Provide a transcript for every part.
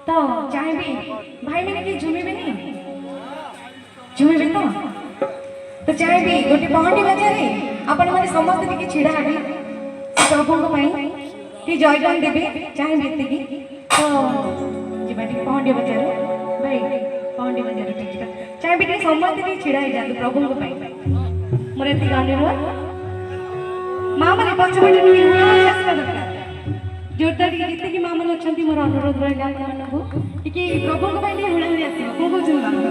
तो चाहेबी भाई मैंने कि झुमिबे नहीं झुमिबे तो चाहेबी गोटे पहंडी बजारे आपण माने समस्त टिके छिड़ा हेबे प्रभु को पई कि जयगान देबे चाहेबे एतिकी तो जिबा टिके पहंडी बजारे भाई पहंडी बजारे टिके चाहेबे टिके समस्त टिके छिड़ा हे जातु प्रभु को पई मोर एति गाने रो मां माने पछबटे टिके आसबा दरकार जोरदार गीत की मामल अच्छी मोर अनुरोध रहा मानक कि प्रभु को पाइले हुड़ा हुई आस कौन कौन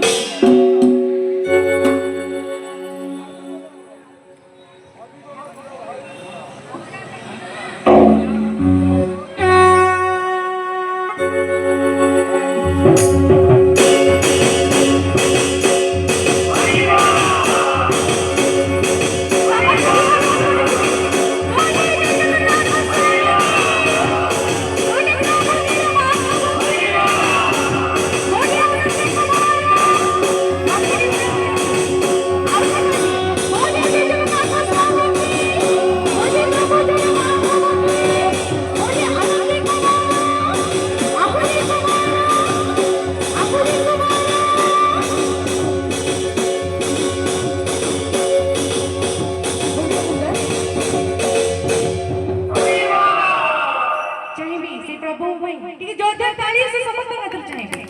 जोरदार ताली से समस्त चाहिए